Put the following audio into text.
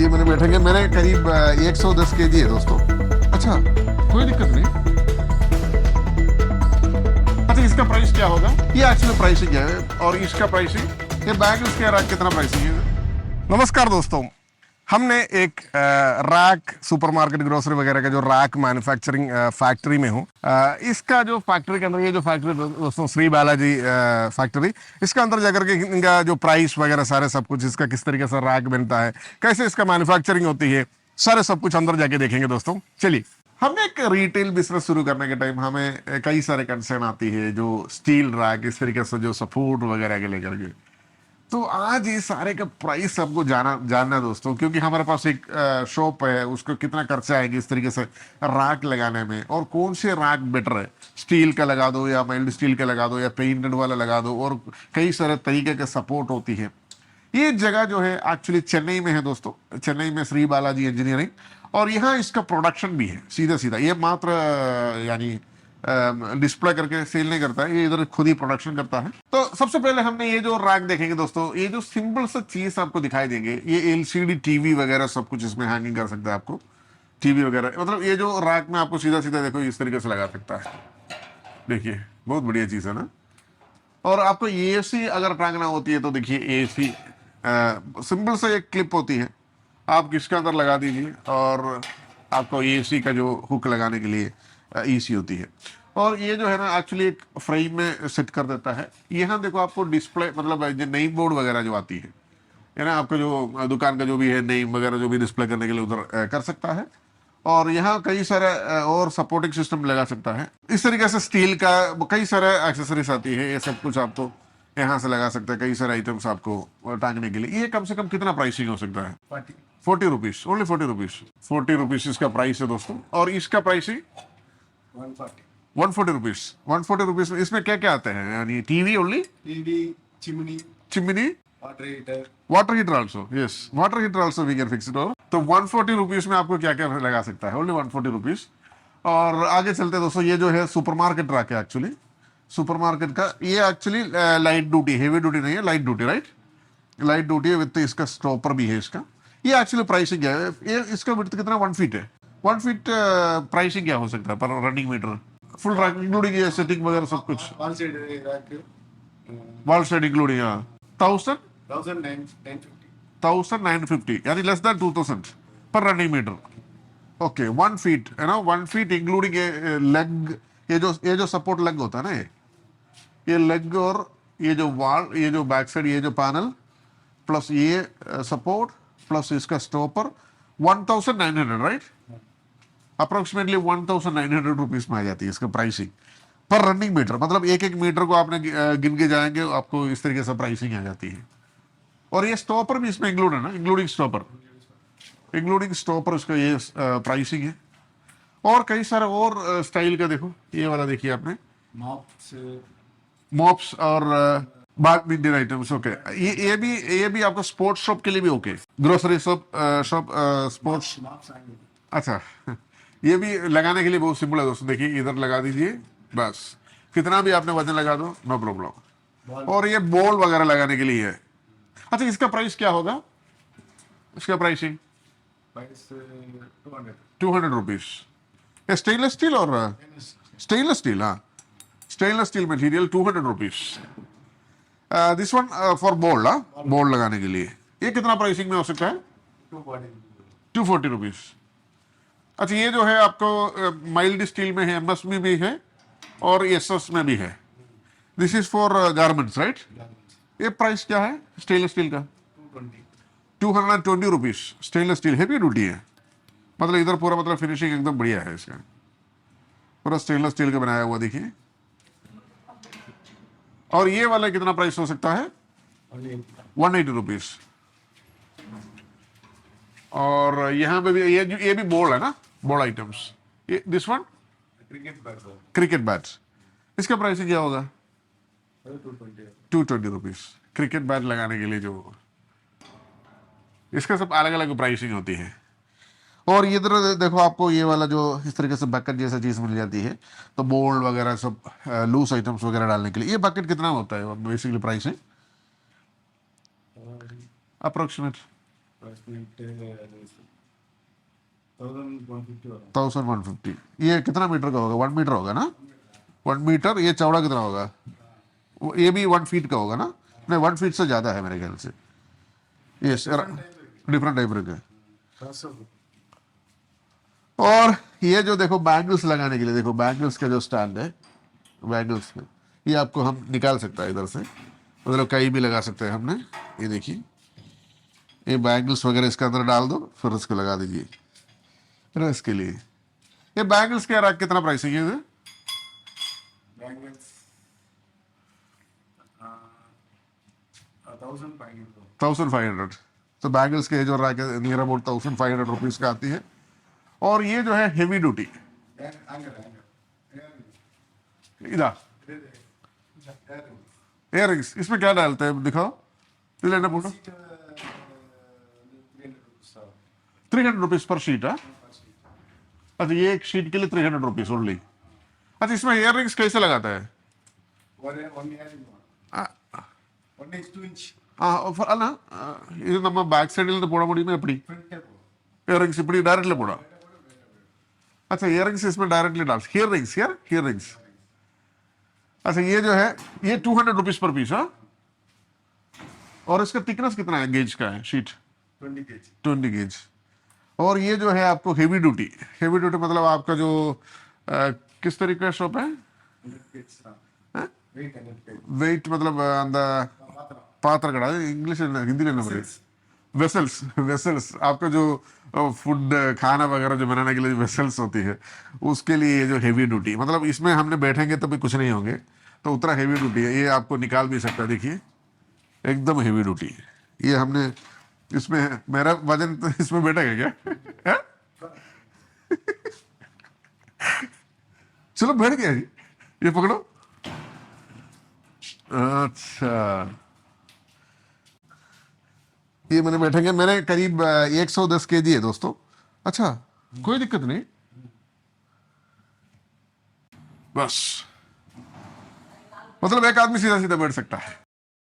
ये मैंने बैठेंगे, मैंने करीब 110 केजी है दोस्तों। अच्छा, कोई दिक्कत नहीं। अच्छा, इसका प्राइस क्या होगा? ये एक्चुअली प्राइसिंग है, और इसका प्राइसिंग, ये बैग उसके रैक कितना प्राइसिंग है? नमस्कार दोस्तों, हमने एक रैक सुपरमार्केट ग्रोसरी वगैरह का जो रैक मैन्युफैक्चरिंग फैक्ट्री में हूँ। इसका जो फैक्ट्री के अंदर, ये जो फैक्ट्री दोस्तों श्री बालाजी फैक्ट्री, इसका अंदर जाकर के इनका जो प्राइस वगैरह सारे सब कुछ, इसका किस तरीके से रैक बनता है, कैसे इसका मैन्युफैक्चरिंग होती है, सारे सब कुछ अंदर जाके देखेंगे दोस्तों। चलिए, हमने एक रिटेल बिजनेस शुरू करने के टाइम हमें कई सारे कंसर्न आती है, जो स्टील रैक इस तरीके से जो सपोर्ट वगैरह के लेकर के। तो आज ये सारे का प्राइस सबको जानना है दोस्तों, क्योंकि हमारे पास एक शॉप है, उसको कितना खर्चा आएगी इस तरीके से रैक लगाने में, और कौन से रैक बेटर है, स्टील का लगा दो या माइल्ड स्टील का लगा दो या पेंटेड वाला लगा दो, और कई सारे तरीके के सपोर्ट होती है। ये जगह जो है एक्चुअली चेन्नई में है दोस्तों, चेन्नई में श्री बालाजी इंजीनियरिंग, और यहाँ इसका प्रोडक्शन भी है। सीधा सीधा ये मात्र यानी डिस्प्ले करके सेल नहीं करता है, ये इधर खुद ही प्रोडक्शन करता है। तो सबसे पहले हमने ये जो रैक देखेंगे दोस्तों, ये जो सिंपल सा चीज आपको दिखाई देंगे, ये एलसीडी टीवी वगैरह सब कुछ इसमें हैंगिंग कर सकता है आपको, टीवी वगैरह, मतलब ये जो रैक में आपको सीधा सीधा देखो इस तरीके से लगा सकता है। देखिए, बहुत बढ़िया चीज है ना। और आपको एसी अगर टांगना होती है तो देखिए, एसी सिंपल से एक क्लिप होती है, आप किसके अंदर लगा दीजिए, और आपको एसी का जो हुक लगाने के लिए ईसी होती है। और ये जो है ना एक्चुअली एक फ्रेम में सेट कर देता है। यहाँ देखो आपको डिस्प्ले, मतलब नेम बोर्ड वगैरह जो आती है ना, आपका जो दुकान का जो भी है नेम वगैरह जो भी डिस्प्ले करने के लिए उधर कर सकता है। और यहाँ कई सारे और सपोर्टिंग सिस्टम लगा सकता है। इस तरीके से स्टील का कई सारे एक्सेसरीज आती है, ये सब कुछ आपको यहाँ से लगा सकते हैं, कई सारे आइटम्स आपको टांगने के लिए। ये कम से कम कितना प्राइसिंग हो सकता है? 40 रुपीज, ओनली 40 रुपीज। 40 रुपीज इसका प्राइस है दोस्तों। और इसका प्राइसिंग 140 रुपीज। 140 रुपीज में इसमें क्या क्या आते हैं? यानी TV only, TV, chimney, water water heater, heater also, yes, water heater also we can fix it. तो 140 रुपीज में आपको क्या क्या लगा सकता है? Only 140 rupees. और आगे चलते हैं दोस्तों, ये जो है सुपरमार्केट रैक है एक्चुअली, सुपरमार्केट का। ये actually light duty, heavy duty नहीं है, light duty, right, light duty है विद इसका स्टॉपर भी है इसका। ये एक्चुअली प्राइसिंग क्या है? ये इसका विड्थ कितना? 1 फीट है। 1 फीट प्राइसिंग क्या हो सकता है पर running meter? Full rack including ये सेटिंग वगैरह सब कुछ, one side rack, wall side including, हाँ, 1950, 1950, यानी लेस देन 2000 पर रनिंग मीटर। ओके, 1 फीट है ना, 1 फीट इंक्लूडिंग लेग, ये जो सपोर्ट लेग होता है ना, ये लेग, और ये जो वॉल, ये जो बैक साइड, ये जो पैनल, प्लस ये सपोर्ट, प्लस इसका स्टॉपर, 1900, राइट, अप्रोक्सीमेटली 1900 रुपीज में आ जाती है इसका प्राइसिंग पर रनिंग मीटर। मतलब एक एक मीटर को आपने गिन के जाएंगे, आपको इस तरीके से प्राइसिंग आ जाती है। और ये स्टॉपर भी इसमें इंक्लूड है ना, इंक्लूडिंग स्टॉपर इसका ये प्राइसिंग है। और कई सारे और स्टाइल का देखो, ये वाला देखिए आपने, मॉप्स और बाथ इंडियन आइटम्स। ओके, ये भी आपको स्पोर्ट्स शॉप के लिए भी ओके, ग्रोसरी शॉप स्पोर्ट्स। अच्छा, ये भी लगाने के लिए बहुत सिंपल है दोस्तों। देखिए, इधर लगा दीजिए, बस कितना भी आपने वजन लगा दो, नो प्रॉब्लम। और ये बॉल वगैरह लगाने के लिए है। अच्छा, इसका प्राइस क्या होगा? इसका प्राइसिंग 200 रुपीज। स्टेनलेस स्टील, और स्टेनलेस स्टील, हाँ, stainless steel material, 200 rupees. This one for ball, हाँ, बॉल लगाने के लिए। ये कितना प्राइसिंग में हो सकता है? 240 रुपीज। अच्छा, ये जो है आपको माइल्ड स्टील में है, एमएस में भी है, और एसएस में भी है। This is for garments, right. ये प्राइस क्या है स्टेनलेस स्टील का? 220 rupees. Stainless steel heavy duty है, मतलब इधर पूरा, मतलब फिनिशिंग एकदम बढ़िया है इसका, पूरा स्टेनलेस स्टील का बनाया हुआ, देखिए। और ये वाला कितना प्राइस हो सकता है? 180 रुपीज। और यहाँ पे भी ये भी बॉल है ना, बॉल आइटम्स। ये दिस वन क्रिकेट बैट, इसका प्राइस क्या होगा? 220 रुपीज। क्रिकेट बैट लगाने के लिए जो, इसका सब अलग अलग प्राइसिंग होती है। और ये इधर देखो, आपको ये वाला जो इस तरीके से बकेट जैसा चीज मिल जाती है, तो बोल्ड वगैरह सब लूज आइटम्स वगैरह डालने के लिए। ये बकेट कितना होता है बेसिकली प्राइस है? अप्रोक्सीमेट 1150। ये कितना मीटर का होगा? 1 मीटर होगा ना? 1 मीटर। ये चौड़ा कितना होगा? ये भी 1 फीट का होगा ना? नहीं, 1 फीट से ज्यादा है मेरे ख्याल से। ये डिफरेंट टाइप के। और ये जो देखो बैंगल्स लगाने के लिए, देखो बैंगल्स का जो स्टैंड है, बैंगल्स में ये आपको हम निकाल सकता है इधर से, मतलब कहीं भी लगा सकते हैं हमने। ये देखिए, ये बैंगल्स वगैरह इसके अंदर डाल दो, फिर इसको लगा दीजिए रस के लिए। ये बैंगल्स के यार कितना प्राइस है ये? 1500। तो बैंगल्स के जो रैक है नियर अबाउट 1500 रुपीज का आती है। और ये जो है हेवी ड्यूटी, इधर इयररिंग्स, इसमें क्या डालते हैं दिखाओ, ये लेना फोटो। 300 रुपीज पर शीट है। अच्छा, ये एक शीट के लिए 300 रुपीज ओनली। अच्छा, इसमें इयररिंग्स कैसे लगाता है? ಅಲ್ಲ, ಇದು ನಮ್ಮ ಬ್ಯಾಕ್ ಸೈಡ್ ಇಲ್ಲಿಂದ போட முடியுமா எப்படி? इयररिंग्स இப்படி डायरेक्टली போड़ा? अच्छा, इयररिंग्स इसमें डायरेक्टली डाल, इयररिंग्स यार, इयररिंग्स। अच्छा, ये जो है ये 200 रुपीज पर पीस है। और इसका थिकनेस कितना है गेज का है शीट? 20 गेज। और ये जो है आपको हेवी ड्यूटी, हेवी ड्यूटी मतलब आपका जो किस तरीके का शॉप है? वेट मतलब अंद पात्रगढ़, इंग्लिश हिंदी में नंबर वेसल्स, वेसल्स आपका जो फूड खाना वगैरह जो बनाने के लिए वेसल्स होती है, उसके लिए ये जो हेवी ड्यूटी, मतलब इसमें हमने बैठेंगे तो भी कुछ नहीं होंगे, तो उतना हेवी ड्यूटी है। ये आपको निकाल भी सकता है, देखिए एकदम हेवी ड्यूटी। ये हमने इसमें, मेरा वजन तो इसमें बैठेगा क्या? है? चलो बैठ गया जी, ये पकड़ो। अच्छा, ये मैंने बैठेंगे, मैंने करीब 110 kg है दोस्तों। अच्छा, कोई दिक्कत नहीं, बस मतलब एक आदमी सीधा सीधा बैठ सकता है।